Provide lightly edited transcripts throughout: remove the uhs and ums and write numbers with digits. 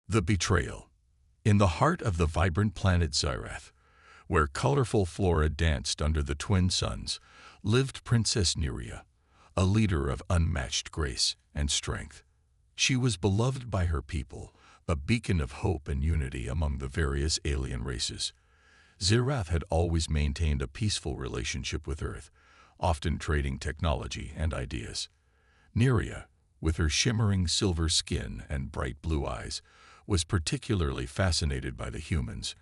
The Betrayal. In the heart of the vibrant planet Xyrath, where colorful flora danced under the twin suns, lived Princess Neria, a leader of unmatched grace and strength. She was beloved by her people, a beacon of hope and unity among the various alien races. Xyrath had always maintained a peaceful relationship with Earth, often trading technology and ideas. Neria, with her shimmering silver skin and bright blue eyes, was particularly fascinated by the humans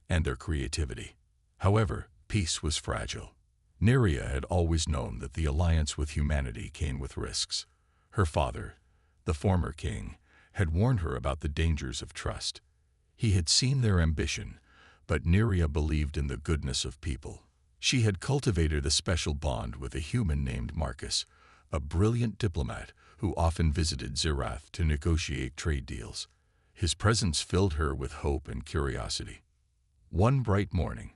and their creativity. However, peace was fragile. Neria had always known that the alliance with humanity came with risks. Her father, the former king, had warned her about the dangers of trust. He had seen their ambition, but Neria believed in the goodness of people. She had cultivated a special bond with a human named Marcus, a brilliant diplomat who often visited Xyrath to negotiate trade deals. His presence filled her with hope and curiosity. One bright morning,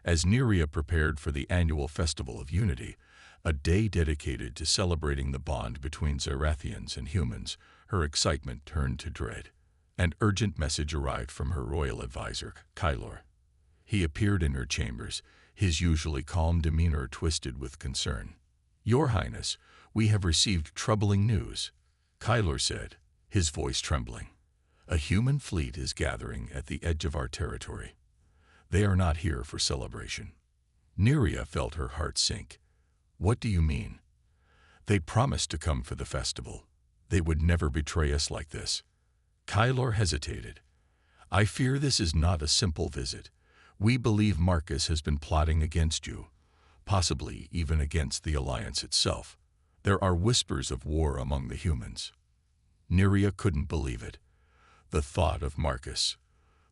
as Neria prepared for the annual Festival of Unity, a day dedicated to celebrating the bond between Xyrathians and humans, her excitement turned to dread. An urgent message arrived from her royal advisor, Kylor. He appeared in her chambers, his usually calm demeanor twisted with concern. "Your Highness, we have received troubling news," Kylor said, his voice trembling. "A human fleet is gathering at the edge of our territory. They are not here for celebration." Neria felt her heart sink. "What do you mean?" "They promised to come for the festival. They would never betray us like this." Kylor hesitated. "I fear this is not a simple visit. We believe Marcus has been plotting against you, possibly even against the Alliance itself. There are whispers of war among the humans." Neria couldn't believe it. The thought of Marcus,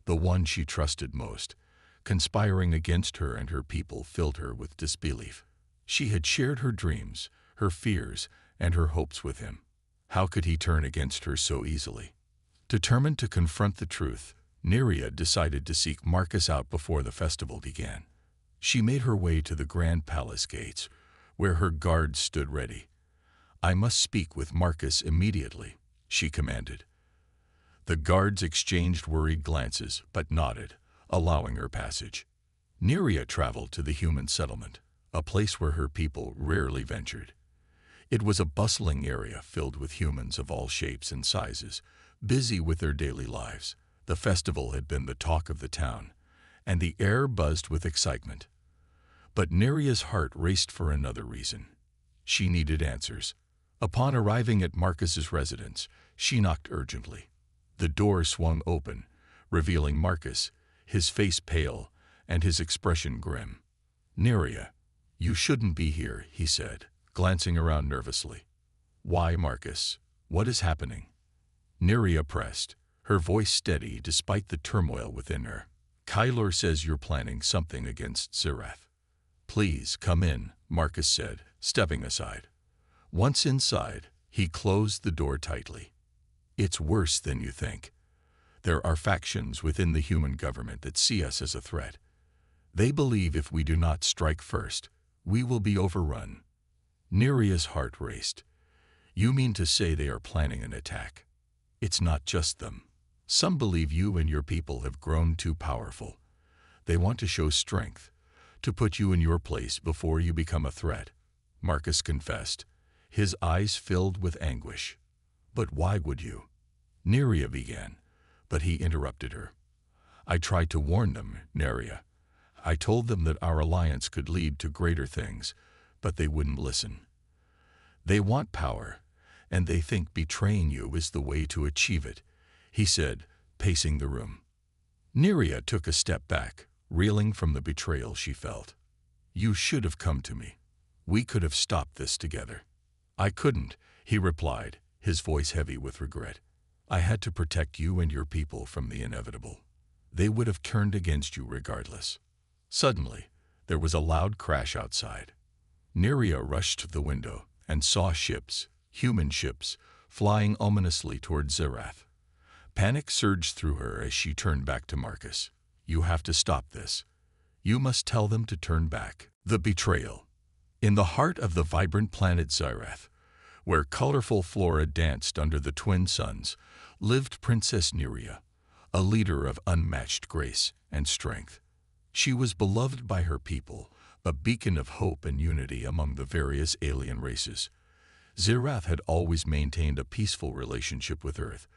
the one she trusted most, conspiring against her and her people filled her with disbelief. She had shared her dreams, her fears, and her hopes with him. How could he turn against her so easily? Determined to confront the truth, Neria decided to seek Marcus out before the festival began. She made her way to the grand palace gates, where her guards stood ready. "I must speak with Marcus immediately," she commanded. The guards exchanged worried glances, but nodded, allowing her passage. Neria traveled to the human settlement, a place where her people rarely ventured. It was a bustling area filled with humans of all shapes and sizes, busy with their daily lives. The festival had been the talk of the town, and the air buzzed with excitement. But Neria's heart raced for another reason. She needed answers. Upon arriving at Marcus's residence, she knocked urgently. The door swung open, revealing Marcus, his face pale and his expression grim. "Neria, you shouldn't be here," he said, glancing around nervously. "Why, Marcus? What is happening?" Neria pressed, her voice steady despite the turmoil within her. "Kylor says you're planning something against Xyrath." "Please come in," Marcus said, stepping aside. Once inside, he closed the door tightly. "It's worse than you think. There are factions within the human government that see us as a threat. They believe if we do not strike first, we will be overrun." Neria's heart raced. "You mean to say they are planning an attack?" "It's not just them. Some believe you and your people have grown too powerful. They want to show strength, to put you in your place before you become a threat," Marcus confessed, his eyes filled with anguish. "But why would you?" Neria began, but he interrupted her. "I tried to warn them, Neria. I told them that our alliance could lead to greater things, but they wouldn't listen. They want power, and they think betraying you is the way to achieve it," he said, pacing the room. Neria took a step back, reeling from the betrayal she felt. "You should have come to me. We could have stopped this together." "I couldn't," he replied, his voice heavy with regret. "I had to protect you and your people from the inevitable. They would have turned against you regardless." Suddenly, there was a loud crash outside. Neria rushed to the window and saw ships, human ships, flying ominously toward Xyrath. Panic surged through her as she turned back to Marcus. "You have to stop this. You must tell them to turn back." The Betrayal. In the heart of the vibrant planet Xyrath, where colorful flora danced under the twin suns, lived Princess Neria, a leader of unmatched grace and strength. She was beloved by her people, a beacon of hope and unity among the various alien races. Zirath had always maintained a peaceful relationship with Earth,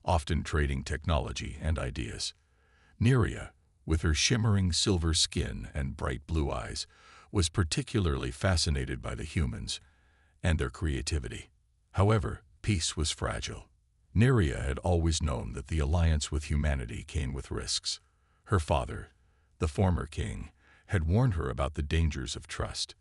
often trading technology and ideas. Neria, with her shimmering silver skin and bright blue eyes, was particularly fascinated by the humans and their creativity. However, peace was fragile. Neria had always known that the alliance with humanity came with risks. Her father, the former king, had warned her about the dangers of trust.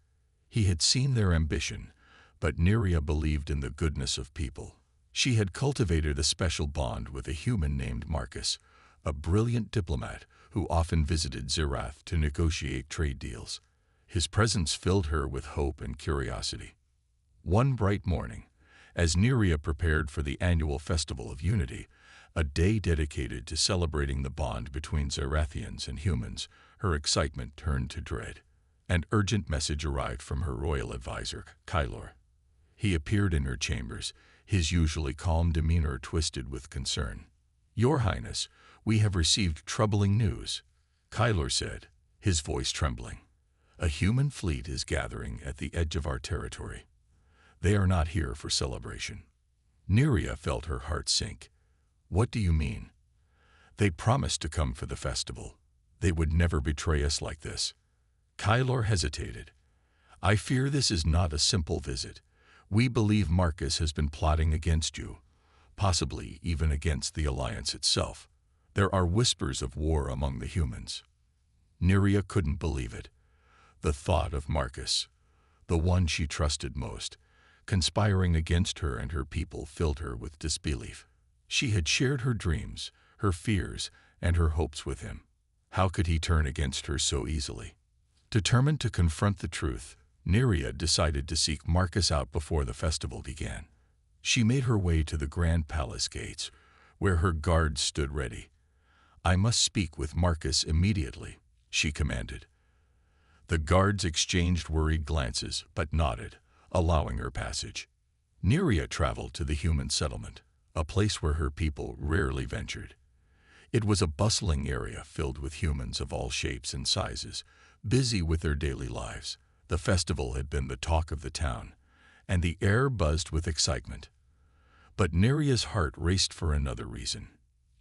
He had seen their ambition, but Neria believed in the goodness of people. She had cultivated a special bond with a human named Marcus, a brilliant diplomat who often visited Zirath to negotiate trade deals. His presence filled her with hope and curiosity. One bright morning, as Neria prepared for the annual Festival of Unity, a day dedicated to celebrating the bond between Zirathians and humans, her excitement turned to dread. An urgent message arrived from her royal advisor, Kylor. He appeared in her chambers, his usually calm demeanor twisted with concern. "Your Highness, we have received troubling news," Kylor said, his voice trembling. "A human fleet is gathering at the edge of our territory. They are not here for celebration." Neria felt her heart sink. "What do you mean?" "They promised to come for the festival. They would never betray us like this." Kylor hesitated. "I fear this is not a simple visit. We believe Marcus has been plotting against you, possibly even against the Alliance itself. There are whispers of war among the humans." Neria couldn't believe it. The thought of Marcus, the one she trusted most, conspiring against her and her people filled her with disbelief. She had shared her dreams, her fears, and her hopes with him. How could he turn against her so easily? Determined to confront the truth, Neria decided to seek Marcus out before the festival began. She made her way to the grand palace gates, where her guards stood ready. "I must speak with Marcus immediately," she commanded. The guards exchanged worried glances, but nodded, allowing her passage. Neria traveled to the human settlement, a place where her people rarely ventured. It was a bustling area filled with humans of all shapes and sizes, busy with their daily lives. The festival had been the talk of the town, and the air buzzed with excitement. But Neria's heart raced for another reason.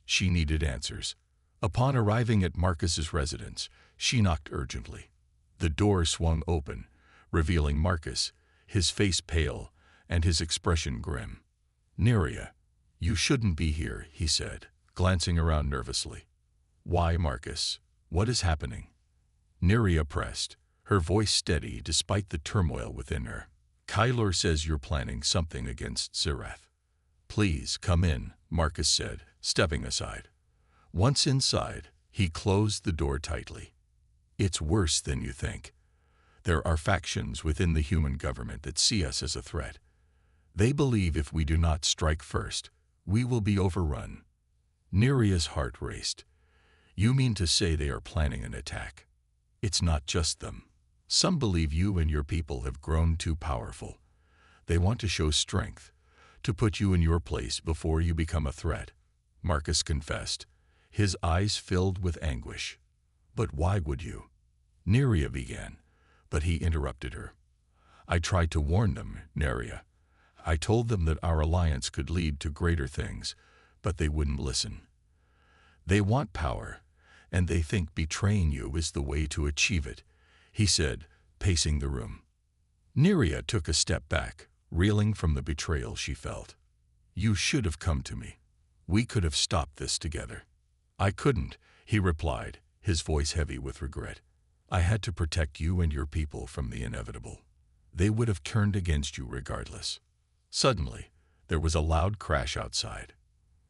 She needed answers. Upon arriving at Marcus's residence, she knocked urgently. The door swung open, revealing Marcus, his face pale and his expression grim. "Neria, you shouldn't be here," he said, glancing around nervously. "Why, Marcus? What is happening?" Neria pressed, her voice steady despite the turmoil within her. "Kylor says you're planning something against Zirath." "Please come in," Marcus said, stepping aside. Once inside, he closed the door tightly. "It's worse than you think. There are factions within the human government that see us as a threat. They believe if we do not strike first, we will be overrun." Neria's heart raced. "You mean to say they are planning an attack?" "It's not just them. Some believe you and your people have grown too powerful. They want to show strength, to put you in your place before you become a threat," Marcus confessed, his eyes filled with anguish. "But why would you?" Neria began, but he interrupted her. "I tried to warn them, Neria. I told them that our alliance could lead to greater things, but they wouldn't listen. They want power, and they think betraying you is the way to achieve it," he said, pacing the room. Neria took a step back, reeling from the betrayal she felt. "You should have come to me. We could have stopped this together." "I couldn't," he replied, his voice heavy with regret. "I had to protect you and your people from the inevitable. They would have turned against you regardless." Suddenly, there was a loud crash outside.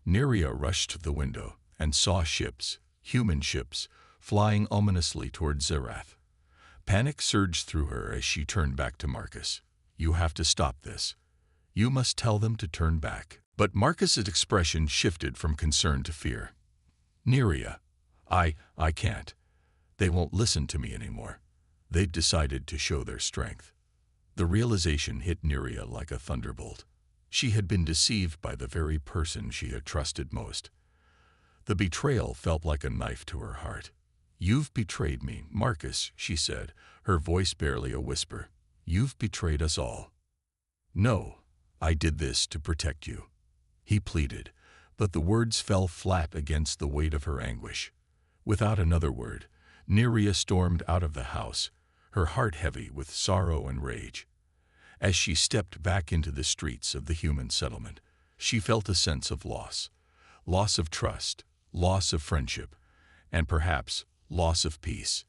Neria rushed to the window and saw ships, human ships, flying ominously toward Zirath. Panic surged through her as she turned back to Marcus. "You have to stop this. You must tell them to turn back." But Marcus's expression shifted from concern to fear. "Neria, I can't. They won't listen to me anymore. They've decided to show their strength." The realization hit Neria like a thunderbolt. She had been deceived by the very person she had trusted most. The betrayal felt like a knife to her heart. "You've betrayed me, Marcus," she said, her voice barely a whisper. "You've betrayed us all." "No, I did this to protect you," he pleaded, but the words fell flat against the weight of her anguish. Without another word, Neria stormed out of the house, her heart heavy with sorrow and rage. As she stepped back into the streets of the human settlement, she felt a sense of loss. Loss of trust, loss of friendship, and perhaps loss of peace.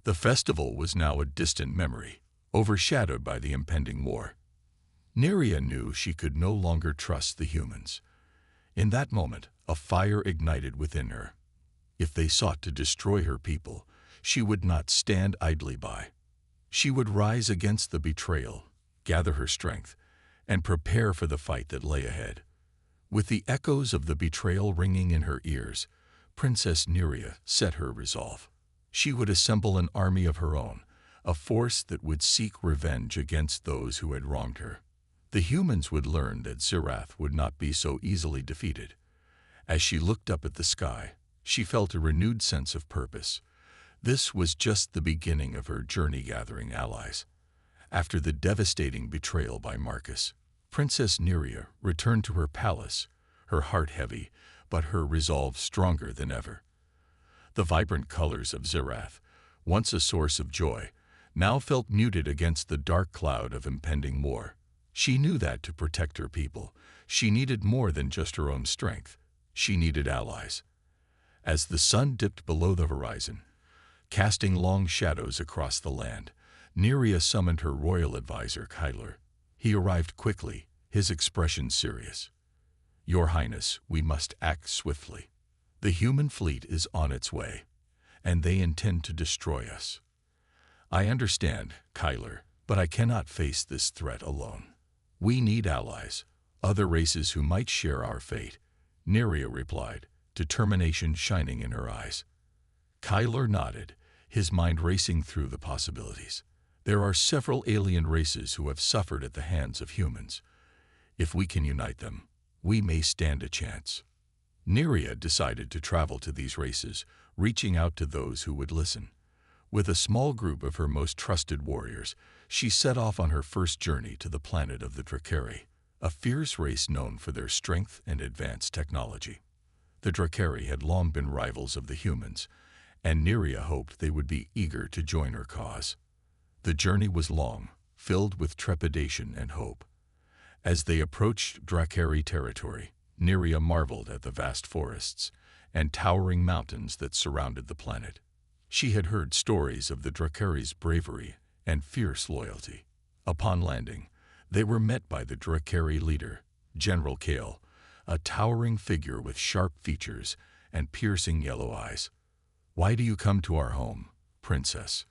The festival was now a distant memory, overshadowed by the impending war. Neria knew she could no longer trust the humans. In that moment, a fire ignited within her. If they sought to destroy her people, she would not stand idly by. She would rise against the betrayal, gather her strength, and prepare for the fight that lay ahead. With the echoes of the betrayal ringing in her ears, Princess Neria set her resolve. She would assemble an army of her own, a force that would seek revenge against those who had wronged her. The humans would learn that Zirath would not be so easily defeated. As she looked up at the sky, she felt a renewed sense of purpose. This was just the beginning of her journey gathering allies. After the devastating betrayal by Marcus, Princess Neria returned to her palace, her heart heavy, but her resolve stronger than ever. The vibrant colors of Zirath, once a source of joy, now felt muted against the dark cloud of impending war. She knew that to protect her people, she needed more than just her own strength. She needed allies. As the sun dipped below the horizon, casting long shadows across the land, Neria summoned her royal advisor, Kyler. He arrived quickly, his expression serious. "Your Highness, we must act swiftly. The human fleet is on its way, and they intend to destroy us." "I understand, Kyler, but I cannot face this threat alone. We need allies, other races who might share our fate," Neria replied, determination shining in her eyes. Kyler nodded, his mind racing through the possibilities. There are several alien races who have suffered at the hands of humans. If we can unite them, we may stand a chance. Neria decided to travel to these races, reaching out to those who would listen. With a small group of her most trusted warriors, she set off on her first journey to the planet of the Dracari, a fierce race known for their strength and advanced technology. The Dracari had long been rivals of the humans, and Neria hoped they would be eager to join her cause. The journey was long, filled with trepidation and hope. As they approached Dracari territory, Neria marveled at the vast forests and towering mountains that surrounded the planet. She had heard stories of the Dracari's bravery and fierce loyalty. Upon landing, they were met by the Dracari leader, General Kale, a towering figure with sharp features and piercing yellow eyes. "Why do you come to our home, Princess?"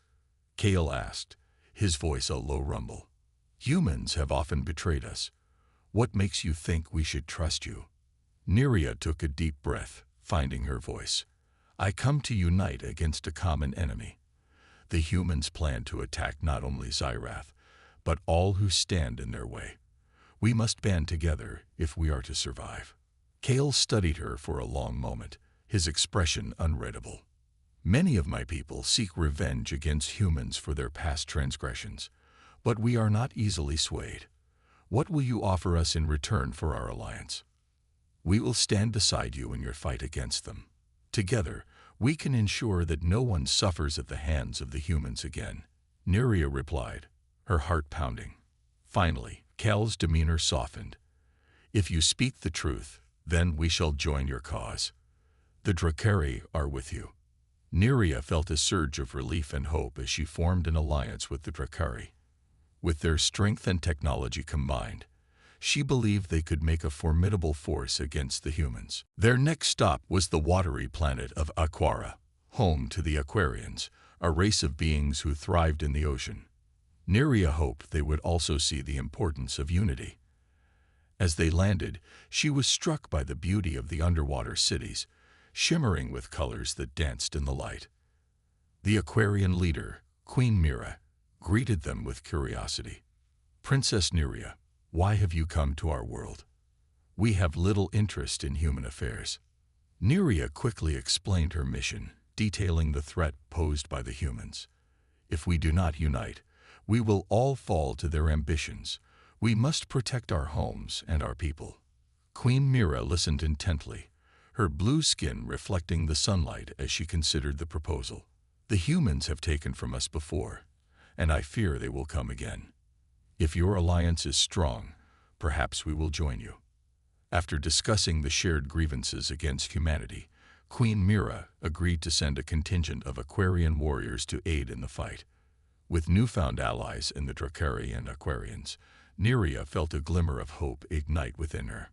Kale asked, his voice a low rumble. "Humans have often betrayed us. What makes you think we should trust you?" Neria took a deep breath, finding her voice. "I come to unite against a common enemy. The humans plan to attack not only Zirath, but all who stand in their way. We must band together if we are to survive." Kale studied her for a long moment, his expression unreadable. "Many of my people seek revenge against humans for their past transgressions, but we are not easily swayed. What will you offer us in return for our alliance?" "We will stand beside you in your fight against them. Together, we can ensure that no one suffers at the hands of the humans again," Neria replied, her heart pounding. Finally, Kale's demeanor softened. "If you speak the truth, then we shall join your cause. The Dracari are with you." Neria felt a surge of relief and hope as she formed an alliance with the Dracari. With their strength and technology combined, she believed they could make a formidable force against the humans. Their next stop was the watery planet of Aquara, home to the Aquarians, a race of beings who thrived in the ocean. Neria hoped they would also see the importance of unity. As they landed, she was struck by the beauty of the underwater cities, shimmering with colors that danced in the light. The Aquarian leader, Queen Mira, greeted them with curiosity. "Princess Neria, why have you come to our world? We have little interest in human affairs." Neria quickly explained her mission, detailing the threat posed by the humans. If we do not unite, we will all fall to their ambitions. We must protect our homes and our people. Queen Mira listened intently, her blue skin reflecting the sunlight as she considered the proposal. The humans have taken from us before, and I fear they will come again. If your alliance is strong, perhaps we will join you. After discussing the shared grievances against humanity, Queen Mira agreed to send a contingent of Aquarian warriors to aid in the fight. With newfound allies in the Dracari and Aquarians, Neria felt a glimmer of hope ignite within her.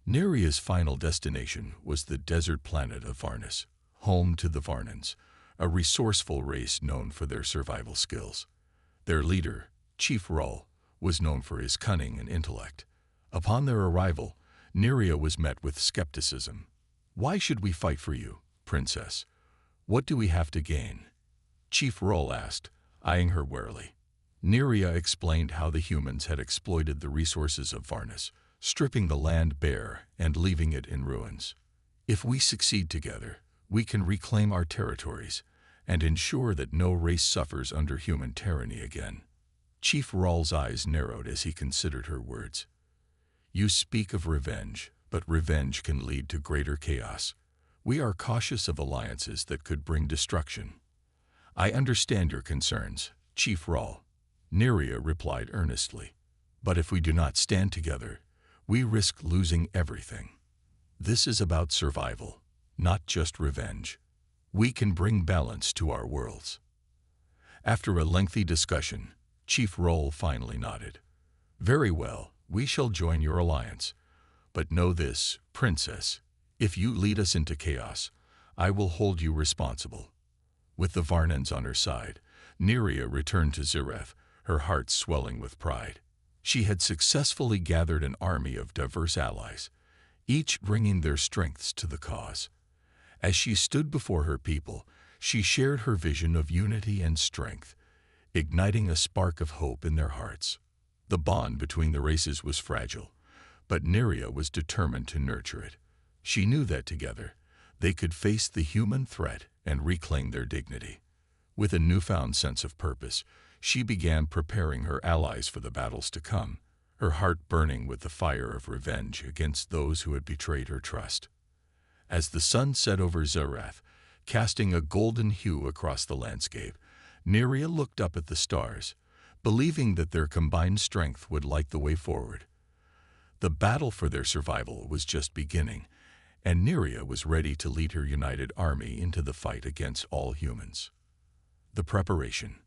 Neria's final destination was the desert planet of Varnus, home to the Varnans, a resourceful race known for their survival skills. Their leader, Chief Rull, was known for his cunning and intellect. Upon their arrival, Neria was met with skepticism. "Why should we fight for you, Princess? What do we have to gain?" Chief Rull asked, eyeing her warily. Neria explained how the humans had exploited the resources of Varnus, stripping the land bare and leaving it in ruins. "If we succeed together, we can reclaim our territories and ensure that no race suffers under human tyranny again." Chief Rull's eyes narrowed as he considered her words. "You speak of revenge, but revenge can lead to greater chaos. We are cautious of alliances that could bring destruction." "I understand your concerns, Chief Rull," Neria replied earnestly. "But if we do not stand together, we risk losing everything. This is about survival, not just revenge. We can bring balance to our worlds." After a lengthy discussion, Chief Rull finally nodded. "Very well, we shall join your alliance. But know this, Princess, if you lead us into chaos, I will hold you responsible." With the Varnans on her side, Neria returned to Zereth, her heart swelling with pride. She had successfully gathered an army of diverse allies, each bringing their strengths to the cause. As she stood before her people, she shared her vision of unity and strength, igniting a spark of hope in their hearts. The bond between the races was fragile, but Neria was determined to nurture it. She knew that together, they could face the human threat and reclaim their dignity. With a newfound sense of purpose, she began preparing her allies for the battles to come, her heart burning with the fire of revenge against those who had betrayed her trust. As the sun set over Zerath, casting a golden hue across the landscape, Neria looked up at the stars, believing that their combined strength would light the way forward. The battle for their survival was just beginning, and Neria was ready to lead her united army into the fight against all humans. The preparation.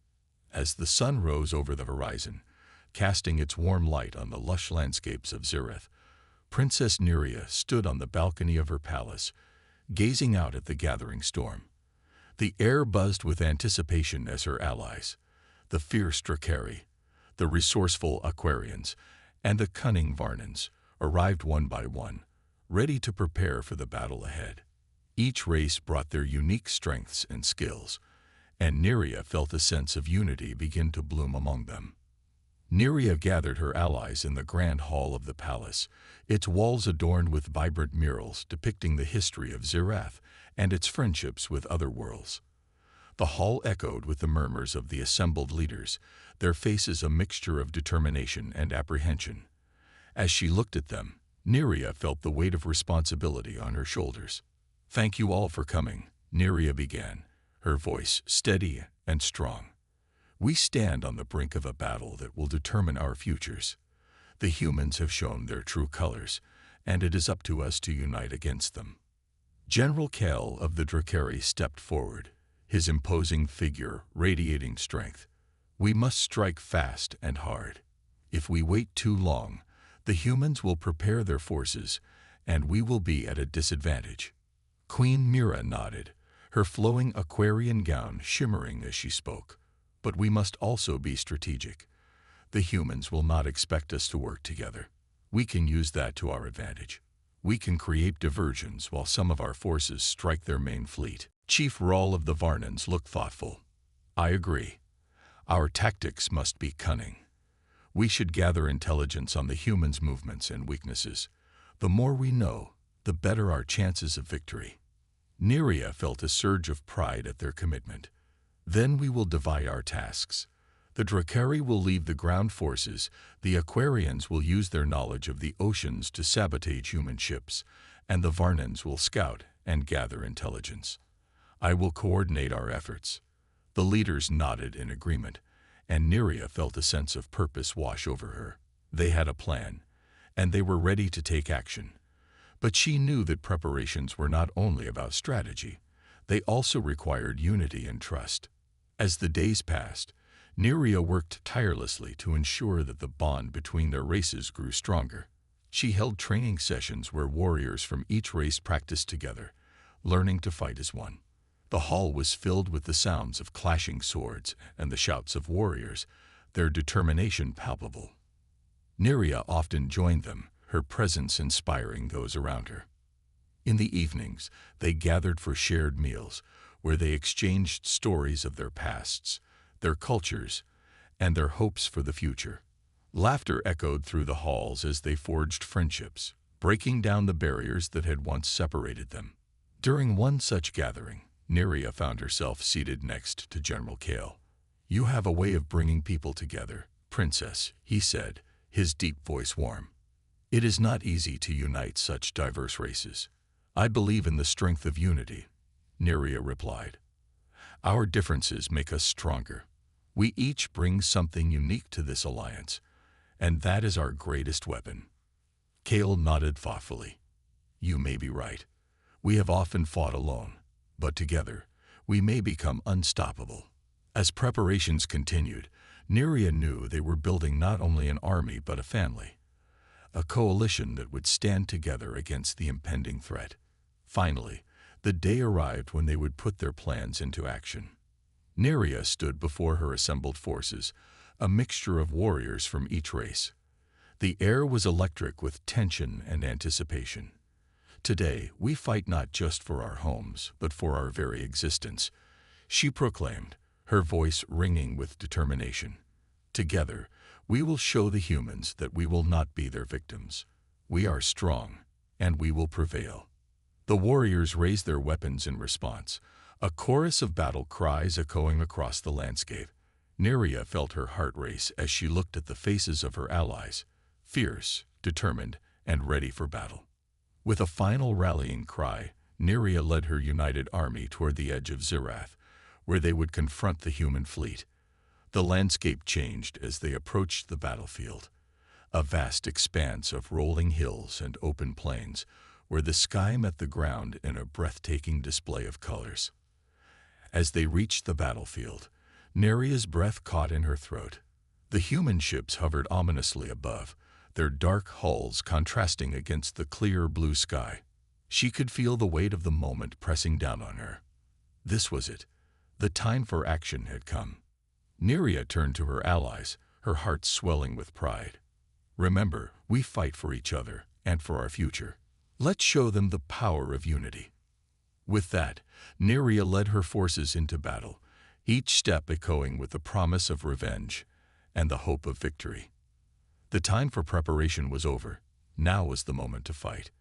As the sun rose over the horizon, casting its warm light on the lush landscapes of Zereth, Princess Neria stood on the balcony of her palace, gazing out at the gathering storm. The air buzzed with anticipation as her allies, the fierce Dracari, the resourceful Aquarians, and the cunning Varnans, arrived one by one, ready to prepare for the battle ahead. Each race brought their unique strengths and skills, and Neria felt a sense of unity begin to bloom among them. Neria gathered her allies in the grand hall of the palace, its walls adorned with vibrant murals depicting the history of Zerath and its friendships with other worlds. The hall echoed with the murmurs of the assembled leaders, their faces a mixture of determination and apprehension. As she looked at them, Neria felt the weight of responsibility on her shoulders. "Thank you all for coming," Neria began, her voice steady and strong. "We stand on the brink of a battle that will determine our futures. The humans have shown their true colors, and it is up to us to unite against them." General Kell of the Dracari stepped forward, his imposing figure radiating strength. "We must strike fast and hard. If we wait too long, the humans will prepare their forces, and we will be at a disadvantage." Queen Mira nodded, her flowing Aquarian gown shimmering as she spoke. "But we must also be strategic. The humans will not expect us to work together. We can use that to our advantage. We can create diversions while some of our forces strike their main fleet." Chief Rull of the Varnans looked thoughtful. "I agree. Our tactics must be cunning. We should gather intelligence on the humans' movements and weaknesses. The more we know, the better our chances of victory. Neria felt a surge of pride at their commitment. Then we will divide our tasks. The Drakari will lead the ground forces, the Aquarians will use their knowledge of the oceans to sabotage human ships, and the Varnans will scout and gather intelligence. I will coordinate our efforts. The leaders nodded in agreement, and Neria felt a sense of purpose wash over her. They had a plan, and they were ready to take action. But she knew that preparations were not only about strategy, they also required unity and trust. As the days passed, Neria worked tirelessly to ensure that the bond between their races grew stronger. She held training sessions where warriors from each race practiced together, learning to fight as one. The hall was filled with the sounds of clashing swords and the shouts of warriors, their determination palpable. Neria often joined them, her presence inspiring those around her. In the evenings, they gathered for shared meals, where they exchanged stories of their pasts, their cultures, and their hopes for the future. Laughter echoed through the halls as they forged friendships, breaking down the barriers that had once separated them. During one such gathering, Neria found herself seated next to General Kale. "You have a way of bringing people together, Princess," he said, his deep voice warm. "It is not easy to unite such diverse races." "I believe in the strength of unity," Neria replied. "Our differences make us stronger. We each bring something unique to this alliance, and that is our greatest weapon." Kale nodded thoughtfully. "You may be right. We have often fought alone, but together we may become unstoppable." As preparations continued, Neria knew they were building not only an army but a family, a coalition that would stand together against the impending threat. Finally, the day arrived when they would put their plans into action. Neria stood before her assembled forces, a mixture of warriors from each race. The air was electric with tension and anticipation. "Today, we fight not just for our homes, but for our very existence," she proclaimed, her voice ringing with determination. "Together, we will show the humans that we will not be their victims. We are strong, and we will prevail." The warriors raised their weapons in response, a chorus of battle cries echoing across the landscape. Neria felt her heart race as she looked at the faces of her allies, fierce, determined, and ready for battle. With a final rallying cry, Neria led her united army toward the edge of Zirath, where they would confront the human fleet. The landscape changed as they approached the battlefield, a vast expanse of rolling hills and open plains, where the sky met the ground in a breathtaking display of colors. As they reached the battlefield, Neria's breath caught in her throat. The human ships hovered ominously above, their dark hulls contrasting against the clear blue sky. She could feel the weight of the moment pressing down on her. This was it. The time for action had come. Neria turned to her allies, her heart swelling with pride. "Remember, we fight for each other and for our future. Let's show them the power of unity." With that, Neria led her forces into battle, each step echoing with the promise of revenge and the hope of victory. The time for preparation was over. Now was the moment to fight.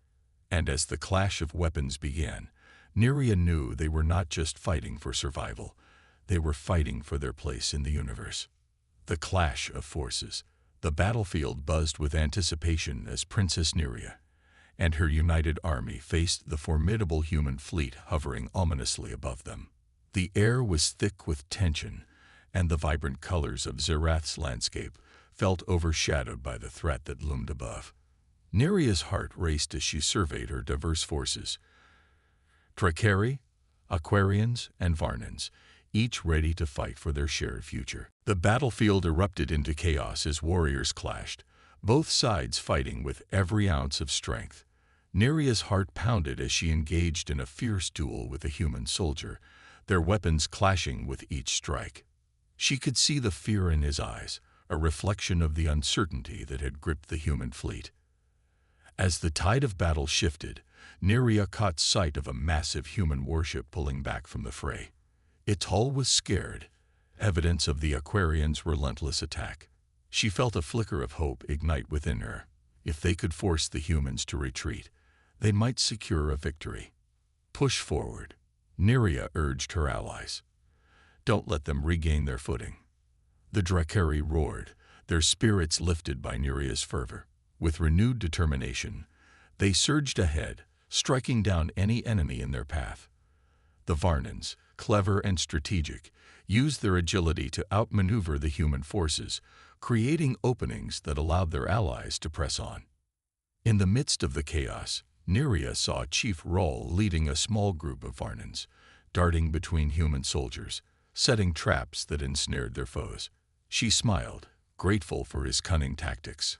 And as the clash of weapons began, Neria knew they were not just fighting for survival, they were fighting for their place in the universe. The clash of forces. The battlefield buzzed with anticipation as Princess Neria and her united army faced the formidable human fleet hovering ominously above them. The air was thick with tension, and the vibrant colors of Zirath's landscape felt overshadowed by the threat that loomed above. Neria's heart raced as she surveyed her diverse forces. Drakari, Aquarians, and Varnans, each ready to fight for their shared future. The battlefield erupted into chaos as warriors clashed, both sides fighting with every ounce of strength. Neria's heart pounded as she engaged in a fierce duel with a human soldier, their weapons clashing with each strike. She could see the fear in his eyes, a reflection of the uncertainty that had gripped the human fleet. As the tide of battle shifted, Neria caught sight of a massive human warship pulling back from the fray. Its hull was scared, evidence of the Aquarians' relentless attack. She felt a flicker of hope ignite within her. If they could force the humans to retreat, They might secure a victory. Push forward, Neria urged her allies. Don't let them regain their footing. The Drakari roared, their spirits lifted by Neria's fervor. With renewed determination, they surged ahead, striking down any enemy in their path. The Varnans, clever and strategic, used their agility to outmaneuver the human forces, creating openings that allowed their allies to press on. In the midst of the chaos, Neria saw Chief Roll leading a small group of Varnans, darting between human soldiers, setting traps that ensnared their foes. She smiled, grateful for his cunning tactics.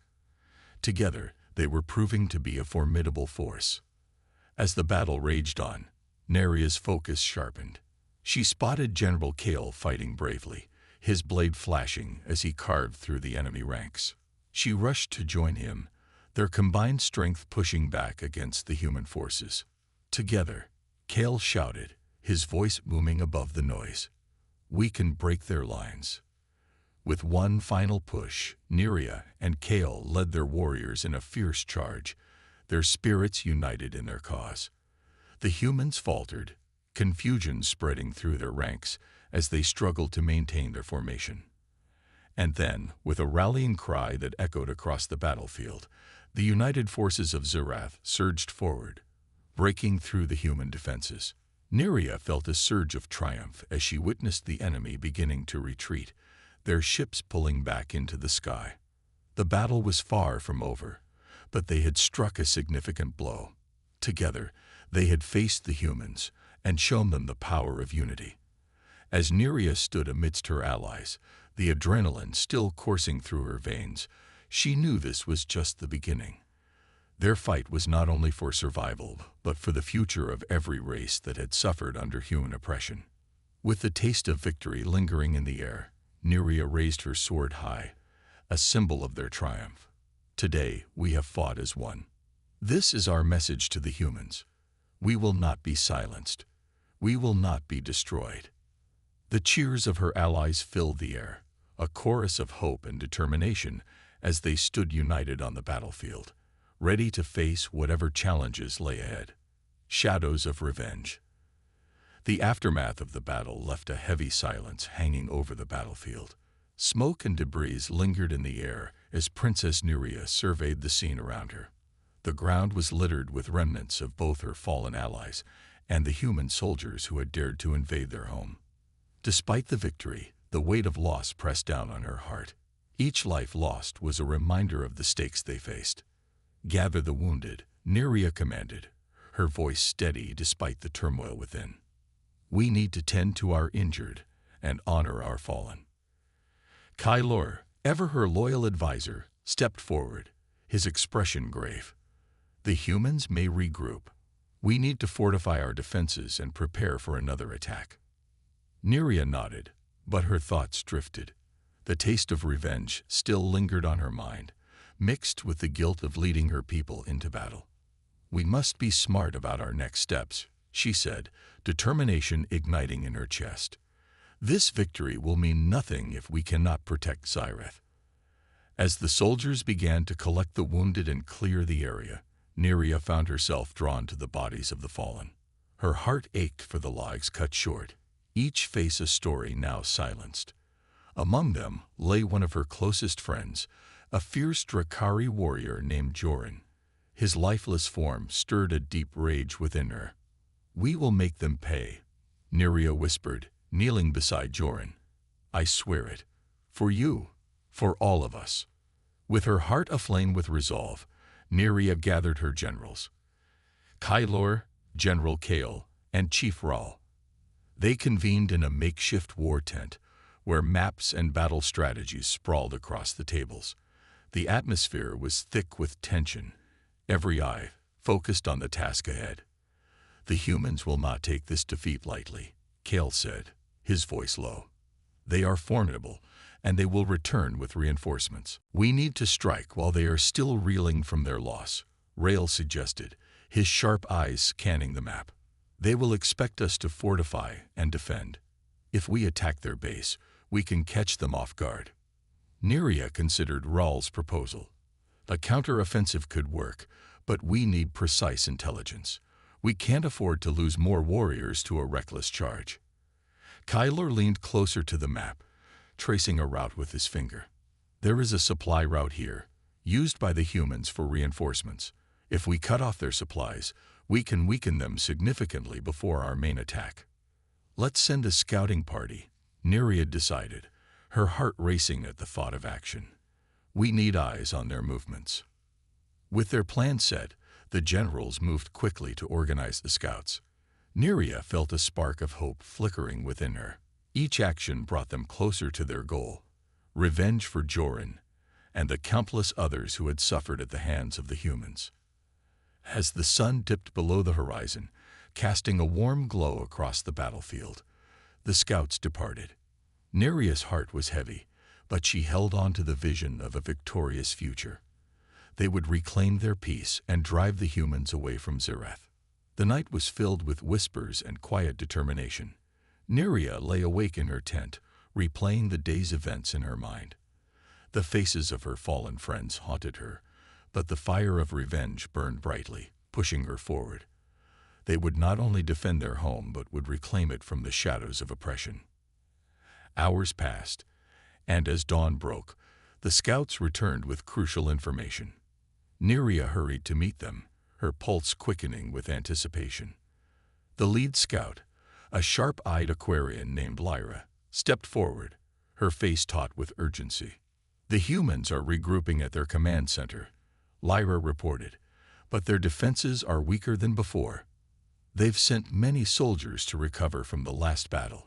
Together, they were proving to be a formidable force. As the battle raged on, Neria's focus sharpened. She spotted General Kale fighting bravely, his blade flashing as he carved through the enemy ranks. She rushed to join him, their combined strength pushing back against the human forces. Together, Kale shouted, his voice booming above the noise. We can break their lines. With one final push, Neria and Kale led their warriors in a fierce charge, their spirits united in their cause. The humans faltered, confusion spreading through their ranks as they struggled to maintain their formation. And then, with a rallying cry that echoed across the battlefield, the united forces of Zerath surged forward, breaking through the human defenses. Neria felt a surge of triumph as she witnessed the enemy beginning to retreat, their ships pulling back into the sky. The battle was far from over, but they had struck a significant blow. Together, they had faced the humans and shown them the power of unity. As Neria stood amidst her allies, the adrenaline still coursing through her veins, she knew this was just the beginning. Their fight was not only for survival, but for the future of every race that had suffered under human oppression. With the taste of victory lingering in the air, Neria raised her sword high, a symbol of their triumph. Today, we have fought as one. This is our message to the humans. We will not be silenced. We will not be destroyed. The cheers of her allies filled the air, a chorus of hope and determination as they stood united on the battlefield, ready to face whatever challenges lay ahead. Shadows of revenge. The aftermath of the battle left a heavy silence hanging over the battlefield. Smoke and debris lingered in the air as Princess Neria surveyed the scene around her. The ground was littered with remnants of both her fallen allies and the human soldiers who had dared to invade their home. Despite the victory, the weight of loss pressed down on her heart. Each life lost was a reminder of the stakes they faced. Gather the wounded, Neria commanded, her voice steady despite the turmoil within. We need to tend to our injured and honor our fallen. Kylor, ever her loyal advisor, stepped forward, his expression grave. The humans may regroup. We need to fortify our defenses and prepare for another attack. Neria nodded, but her thoughts drifted. The taste of revenge still lingered on her mind, mixed with the guilt of leading her people into battle. We must be smart about our next steps, she said, determination igniting in her chest. This victory will mean nothing if we cannot protect Zyreth. As the soldiers began to collect the wounded and clear the area, Neria found herself drawn to the bodies of the fallen. Her heart ached for the lives cut short, each face a story now silenced. Among them lay one of her closest friends, a fierce Drakari warrior named Joran. His lifeless form stirred a deep rage within her. We will make them pay, Neria whispered, kneeling beside Joran. I swear it. For you, for all of us. With her heart aflame with resolve, Neria gathered her generals. Kylor, General Kale, and Chief Rahl. They convened in a makeshift war tent, where maps and battle strategies sprawled across the tables. The atmosphere was thick with tension, every eye focused on the task ahead. The humans will not take this defeat lightly, Kale said, his voice low. They are formidable, and they will return with reinforcements. We need to strike while they are still reeling from their loss, Rahl suggested, his sharp eyes scanning the map. They will expect us to fortify and defend. If we attack their base, we can catch them off guard. Neria considered Rahl's proposal. A counter-offensive could work, But we need precise intelligence. We can't afford to lose more warriors to a reckless charge. Kyler leaned closer to the map, tracing a route with his finger. There is a supply route here, used by the humans for reinforcements. If we cut off their supplies, we can weaken them significantly before our main attack. Let's send a scouting party, Nereid decided, her heart racing at the thought of action. We need eyes on their movements. With their plan set, the generals moved quickly to organize the scouts. Nerea felt a spark of hope flickering within her. Each action brought them closer to their goal, revenge for Joran and the countless others who had suffered at the hands of the humans. As the sun dipped below the horizon, casting a warm glow across the battlefield, the scouts departed. Nerea's heart was heavy, but she held on to the vision of a victorious future. They would reclaim their peace and drive the humans away from Zirath. The night was filled with whispers and quiet determination. Nerea lay awake in her tent, replaying the day's events in her mind. The faces of her fallen friends haunted her, but the fire of revenge burned brightly, pushing her forward. They would not only defend their home, but would reclaim it from the shadows of oppression. Hours passed, and as dawn broke, the scouts returned with crucial information. Nerea hurried to meet them, her pulse quickening with anticipation. The lead scout, a sharp-eyed Aquarian named Lyra, stepped forward, her face taut with urgency. The humans are regrouping at their command center, Lyra reported, but their defenses are weaker than before. They've sent many soldiers to recover from the last battle,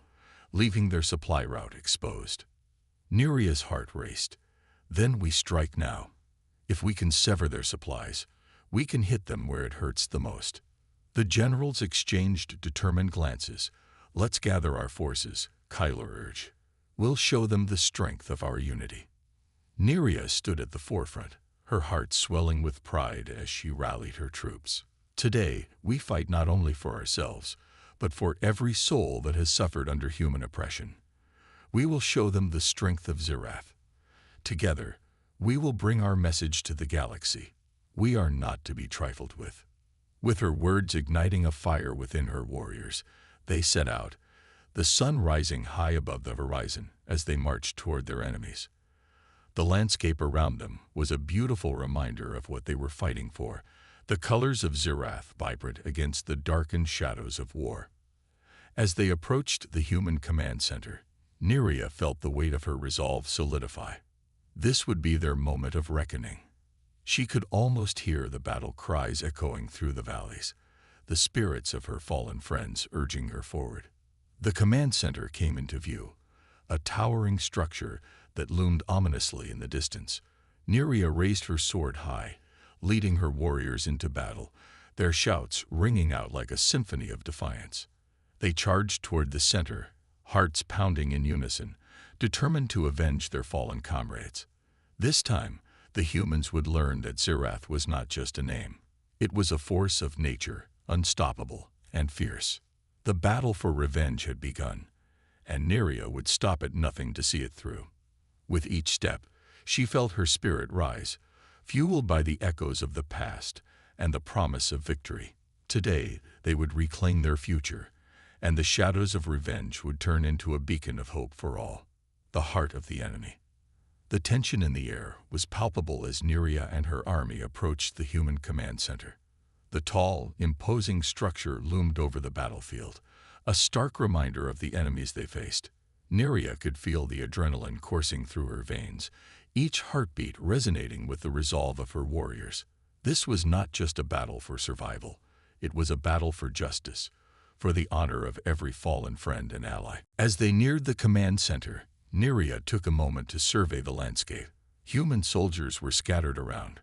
leaving their supply route exposed. Nerea's heart raced. Then we strike now. If we can sever their supplies, we can hit them where it hurts the most. The generals exchanged determined glances. Let's gather our forces, Kyler urged. We'll show them the strength of our unity. Nerea stood at the forefront, her heart swelling with pride as she rallied her troops. Today, we fight not only for ourselves, but for every soul that has suffered under human oppression. We will show them the strength of Zirath. Together, we will bring our message to the galaxy. We are not to be trifled with. With her words igniting a fire within her warriors, they set out, the sun rising high above the horizon as they marched toward their enemies. The landscape around them was a beautiful reminder of what they were fighting for, the colors of Zirath vibrant against the darkened shadows of war. As they approached the human command center, Nerea felt the weight of her resolve solidify. This would be their moment of reckoning. She could almost hear the battle cries echoing through the valleys, the spirits of her fallen friends urging her forward. The command center came into view, a towering structure that loomed ominously in the distance. Nerea raised her sword high, leading her warriors into battle, their shouts ringing out like a symphony of defiance. They charged toward the center, hearts pounding in unison, determined to avenge their fallen comrades. This time, the humans would learn that Zirath was not just a name. It was a force of nature, unstoppable and fierce. The battle for revenge had begun, and Nerea would stop at nothing to see it through. With each step, she felt her spirit rise, fueled by the echoes of the past and the promise of victory. Today, they would reclaim their future, and the shadows of revenge would turn into a beacon of hope for all. The heart of the enemy. The tension in the air was palpable as Nerea and her army approached the human command center. The tall, imposing structure loomed over the battlefield, a stark reminder of the enemies they faced. Nerea could feel the adrenaline coursing through her veins, each heartbeat resonating with the resolve of her warriors. This was not just a battle for survival, it was a battle for justice, for the honor of every fallen friend and ally. As they neared the command center, Nerea took a moment to survey the landscape. Human soldiers were scattered around,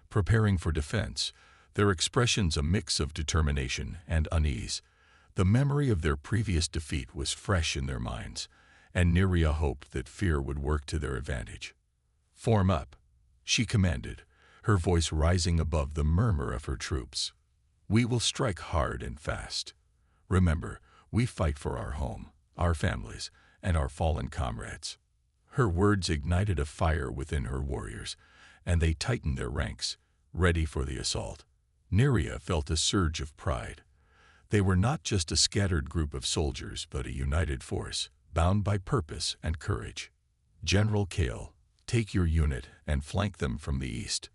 preparing for defense, their expressions a mix of determination and unease. The memory of their previous defeat was fresh in their minds, and Nerea hoped that fear would work to their advantage. "Form up," she commanded, her voice rising above the murmur of her troops. "We will strike hard and fast. Remember, we fight for our home, our families, and our fallen comrades." Her words ignited a fire within her warriors, and they tightened their ranks, ready for the assault. Neria felt a surge of pride. They were not just a scattered group of soldiers, but a united force, bound by purpose and courage. General Kale, take your unit and flank them from the east.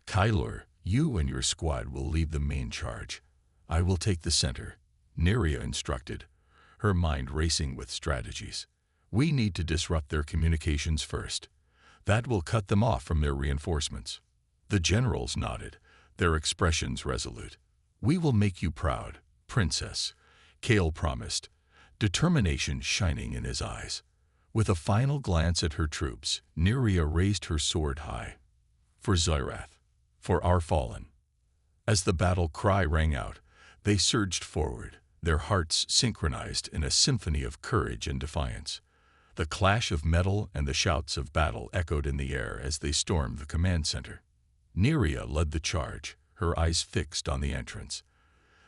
Kyler, you and your squad will lead the main charge. I will take the center, Neria instructed, her mind racing with strategies. We need to disrupt their communications first. That will cut them off from their reinforcements. The generals nodded, their expressions resolute. We will make you proud, Princess, Kale promised, determination shining in his eyes. With a final glance at her troops, Neria raised her sword high. For Xyrath, for our fallen. As the battle cry rang out, they surged forward, their hearts synchronized in a symphony of courage and defiance. The clash of metal and the shouts of battle echoed in the air as they stormed the command center. Neria led the charge, her eyes fixed on the entrance.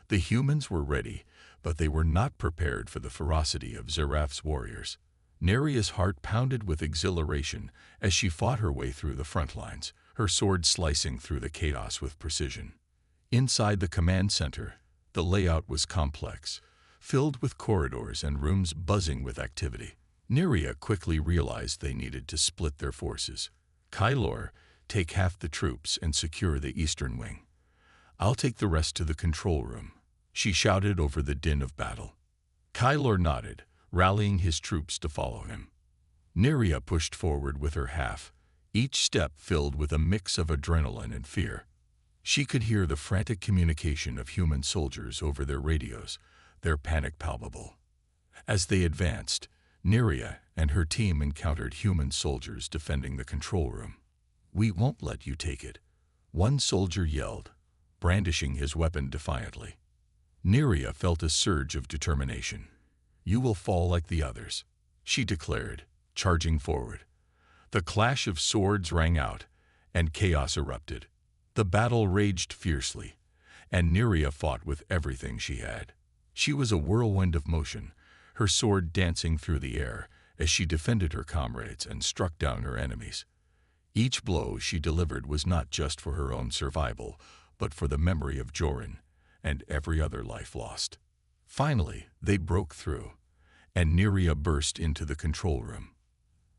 The humans were ready, but they were not prepared for the ferocity of Xyrath's warriors. Neria's heart pounded with exhilaration as she fought her way through the front lines, her sword slicing through the chaos with precision. Inside the command center, the layout was complex, filled with corridors and rooms buzzing with activity. Neria quickly realized they needed to split their forces. Kylor, take half the troops and secure the eastern wing. I'll take the rest to the control room, she shouted over the din of battle. Kylor nodded, rallying his troops to follow him. Neria pushed forward with her half, each step filled with a mix of adrenaline and fear. She could hear the frantic communication of human soldiers over their radios, their panic palpable. As they advanced, Neria and her team encountered human soldiers defending the control room. We won't let you take it, one soldier yelled, brandishing his weapon defiantly. Neria felt a surge of determination. You will fall like the others, she declared, charging forward. The clash of swords rang out, and chaos erupted. The battle raged fiercely, and Neria fought with everything she had. She was a whirlwind of motion, her sword dancing through the air as she defended her comrades and struck down her enemies. Each blow she delivered was not just for her own survival, but for the memory of Joran and every other life lost. Finally, they broke through, and Neria burst into the control room.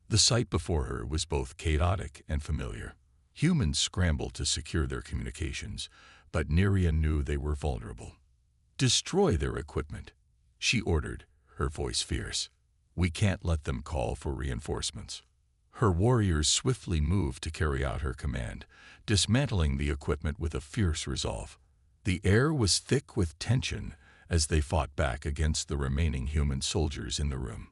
The sight before her was both chaotic and familiar. Humans scrambled to secure their communications, but Neria knew they were vulnerable. Destroy their equipment, she ordered, her voice fierce. We can't let them call for reinforcements. Her warriors swiftly moved to carry out her command, dismantling the equipment with a fierce resolve. The air was thick with tension as they fought back against the remaining human soldiers in the room.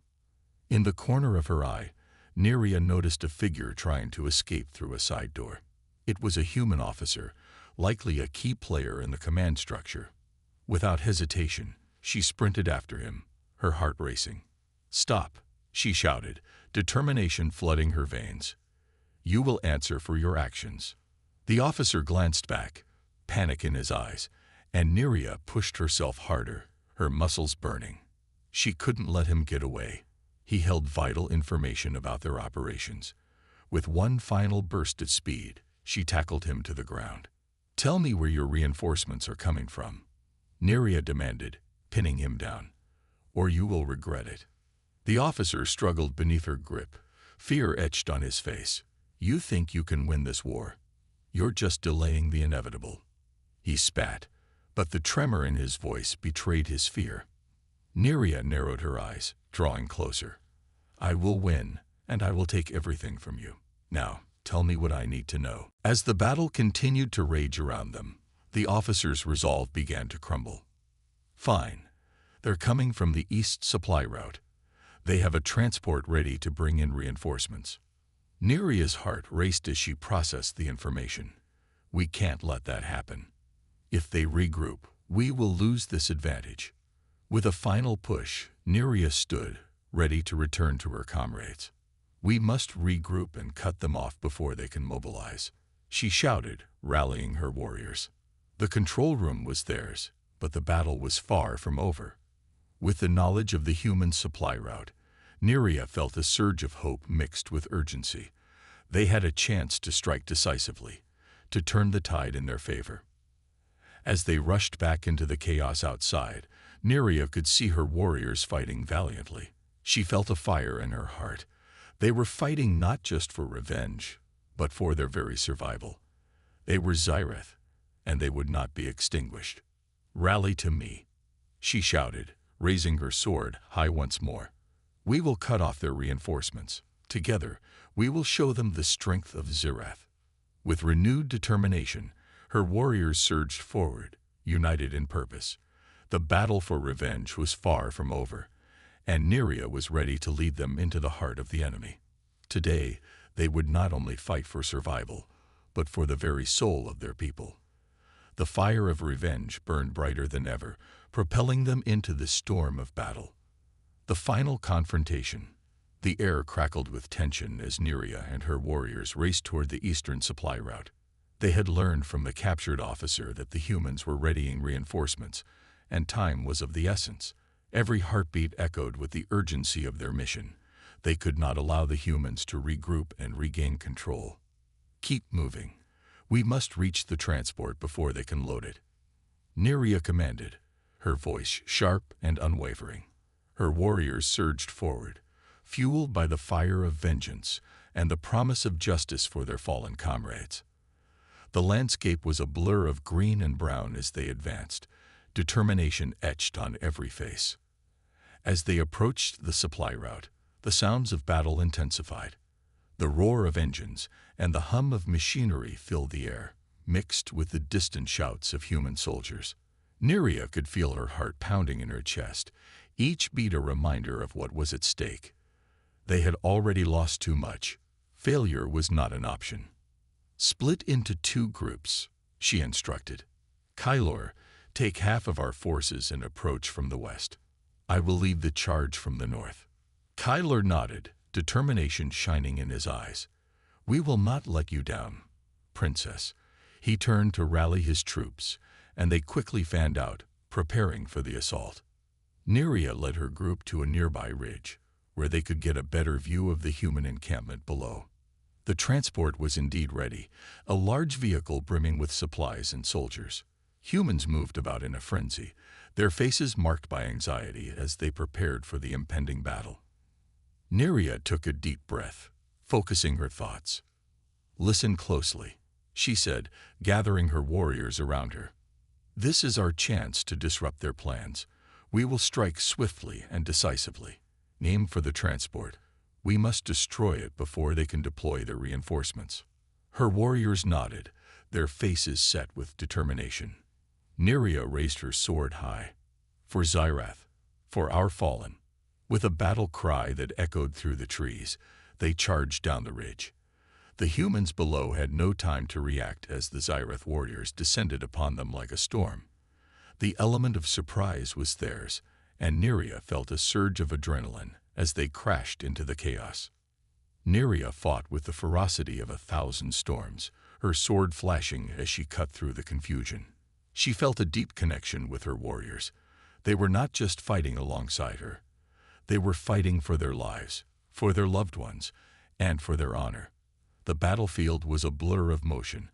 In the corner of her eye, Neria noticed a figure trying to escape through a side door. It was a human officer, likely a key player in the command structure. Without hesitation, she sprinted after him, her heart racing. Stop, she shouted, determination flooding her veins. You will answer for your actions. The officer glanced back, panic in his eyes, and Neria pushed herself harder, her muscles burning. She couldn't let him get away. He held vital information about their operations. With one final burst of speed, she tackled him to the ground. Tell me where your reinforcements are coming from, Neria demanded, pinning him down, or you will regret it. The officer struggled beneath her grip, fear etched on his face. You think you can win this war? You're just delaying the inevitable. He spat, but the tremor in his voice betrayed his fear. Neria narrowed her eyes, drawing closer. I will win, and I will take everything from you. Now, tell me what I need to know. As the battle continued to rage around them, the officer's resolve began to crumble. Fine. They're coming from the east supply route. They have a transport ready to bring in reinforcements. Neria's heart raced as she processed the information. We can't let that happen. If they regroup, we will lose this advantage. With a final push, Neria stood, ready to return to her comrades. We must regroup and cut them off before they can mobilize, she shouted, rallying her warriors. The control room was theirs, but the battle was far from over. With the knowledge of the human supply route, Neria felt a surge of hope mixed with urgency. They had a chance to strike decisively, to turn the tide in their favor. As they rushed back into the chaos outside, Neria could see her warriors fighting valiantly. She felt a fire in her heart. They were fighting not just for revenge, but for their very survival. They were Xyrath, and they would not be extinguished. "Rally to me," she shouted, raising her sword high once more. "We will cut off their reinforcements. Together, we will show them the strength of Xyrath." With renewed determination, her warriors surged forward, united in purpose. The battle for revenge was far from over, and Neria was ready to lead them into the heart of the enemy. Today, they would not only fight for survival, but for the very soul of their people. The fire of revenge burned brighter than ever, propelling them into the storm of battle. The final confrontation. The air crackled with tension as Neria and her warriors raced toward the eastern supply route. They had learned from the captured officer that the humans were readying reinforcements, and time was of the essence. Every heartbeat echoed with the urgency of their mission. They could not allow the humans to regroup and regain control. "Keep moving. We must reach the transport before they can load it," Neria commanded, her voice sharp and unwavering. Her warriors surged forward, fueled by the fire of vengeance and the promise of justice for their fallen comrades. The landscape was a blur of green and brown as they advanced, determination etched on every face. As they approached the supply route, the sounds of battle intensified. The roar of engines and the hum of machinery filled the air, mixed with the distant shouts of human soldiers. Neria could feel her heart pounding in her chest, each beat a reminder of what was at stake. They had already lost too much. Failure was not an option. "Split into 2 groups," she instructed. "Kylor, take half of our forces and approach from the west. I will lead the charge from the north." Kylor nodded, determination shining in his eyes. "We will not let you down, Princess." He turned to rally his troops, and they quickly fanned out, preparing for the assault. Neria led her group to a nearby ridge, where they could get a better view of the human encampment below. The transport was indeed ready, a large vehicle brimming with supplies and soldiers. Humans moved about in a frenzy, their faces marked by anxiety as they prepared for the impending battle. Neria took a deep breath, focusing her thoughts. "Listen closely," she said, gathering her warriors around her. "This is our chance to disrupt their plans. We will strike swiftly and decisively. Aim for the transport. We must destroy it before they can deploy their reinforcements." Her warriors nodded, their faces set with determination. Neria raised her sword high. "For Xyrath, for our fallen." With a battle cry that echoed through the trees, they charged down the ridge. The humans below had no time to react as the Xyrath warriors descended upon them like a storm. The element of surprise was theirs, and Neria felt a surge of adrenaline as they crashed into the chaos. Neria fought with the ferocity of 1,000 storms, her sword flashing as she cut through the confusion. She felt a deep connection with her warriors. They were not just fighting alongside her. They were fighting for their lives, for their loved ones, and for their honor. The battlefield was a blur of motion,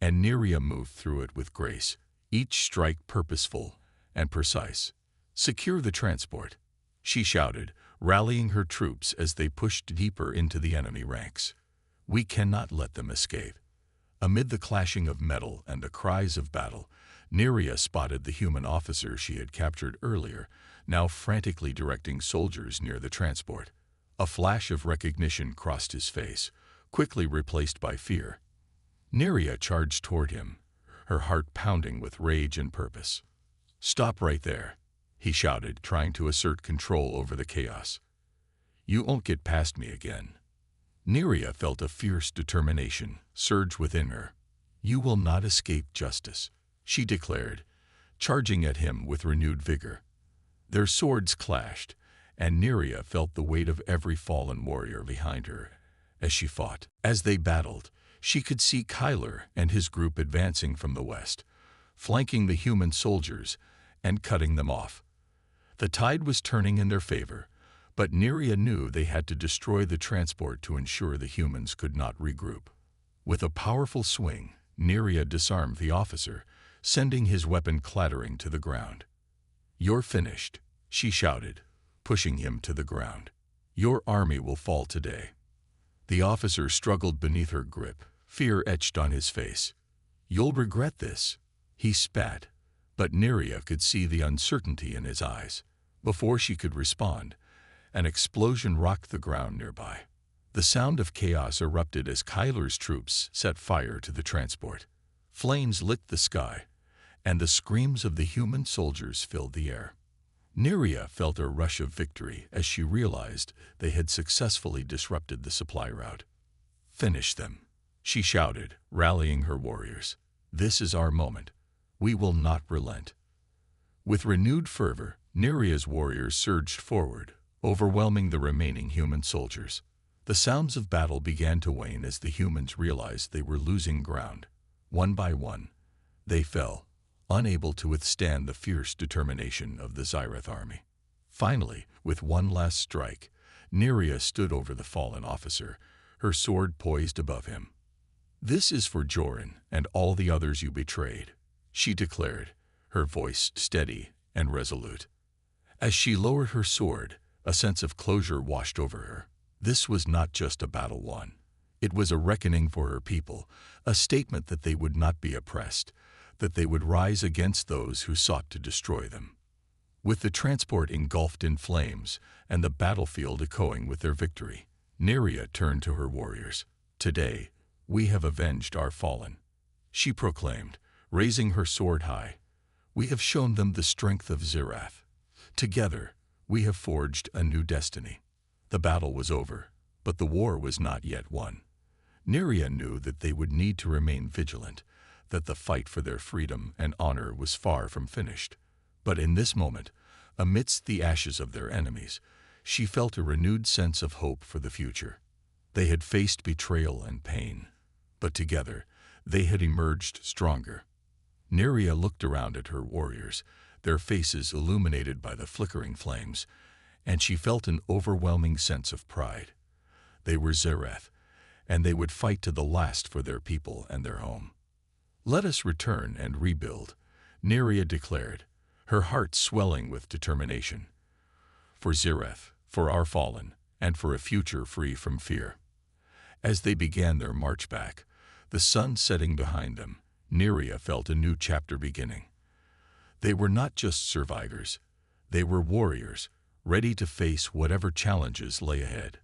and Neria moved through it with grace, each strike purposeful and precise. "Secure the transport," she shouted, rallying her troops as they pushed deeper into the enemy ranks. "We cannot let them escape." Amid the clashing of metal and the cries of battle, Neria spotted the human officer she had captured earlier, now frantically directing soldiers near the transport. A flash of recognition crossed his face, quickly replaced by fear. Neria charged toward him, her heart pounding with rage and purpose. "Stop right there," he shouted, trying to assert control over the chaos. "You won't get past me again." Neria felt a fierce determination surge within her. "You will not escape justice," she declared, charging at him with renewed vigor. Their swords clashed, and Neria felt the weight of every fallen warrior behind her as she fought. As they battled, she could see Kylor and his group advancing from the west, flanking the human soldiers and cutting them off. The tide was turning in their favor, but Neria knew they had to destroy the transport to ensure the humans could not regroup. With a powerful swing, Neria disarmed the officer, sending his weapon clattering to the ground. "You're finished," she shouted, pushing him to the ground. "Your army will fall today." The officer struggled beneath her grip, fear etched on his face. "You'll regret this," he spat, but Neria could see the uncertainty in his eyes. Before she could respond, an explosion rocked the ground nearby. The sound of chaos erupted as Kyler's troops set fire to the transport. Flames lit the sky, and the screams of the human soldiers filled the air. Neria felt a rush of victory as she realized they had successfully disrupted the supply route. "Finish them," she shouted, rallying her warriors. "This is our moment. We will not relent." With renewed fervor, Neria's warriors surged forward, overwhelming the remaining human soldiers. The sounds of battle began to wane as the humans realized they were losing ground. One by one, they fell, unable to withstand the fierce determination of the Zyreth army. Finally, with one last strike, Neria stood over the fallen officer, her sword poised above him. "This is for Joran and all the others you betrayed," she declared, her voice steady and resolute. As she lowered her sword, a sense of closure washed over her. This was not just a battle won. It was a reckoning for her people, a statement that they would not be oppressed, that they would rise against those who sought to destroy them. With the transport engulfed in flames and the battlefield echoing with their victory, Neria turned to her warriors. "Today, we have avenged our fallen," she proclaimed, raising her sword high. "We have shown them the strength of Zirath. Together, we have forged a new destiny." The battle was over, but the war was not yet won. Neria knew that they would need to remain vigilant, that the fight for their freedom and honor was far from finished. But in this moment, amidst the ashes of their enemies, she felt a renewed sense of hope for the future. They had faced betrayal and pain, but together they had emerged stronger. Neria looked around at her warriors, their faces illuminated by the flickering flames, and she felt an overwhelming sense of pride. They were Zirath, and they would fight to the last for their people and their home. "Let us return and rebuild," Neria declared, her heart swelling with determination. "For Zirath, for our fallen, and for a future free from fear." As they began their march back, the sun setting behind them, Neria felt a new chapter beginning. They were not just survivors, they were warriors, ready to face whatever challenges lay ahead.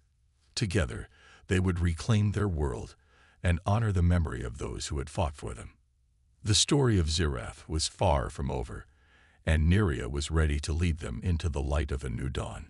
Together, they would reclaim their world and honor the memory of those who had fought for them. The story of Zirath was far from over, and Neria was ready to lead them into the light of a new dawn.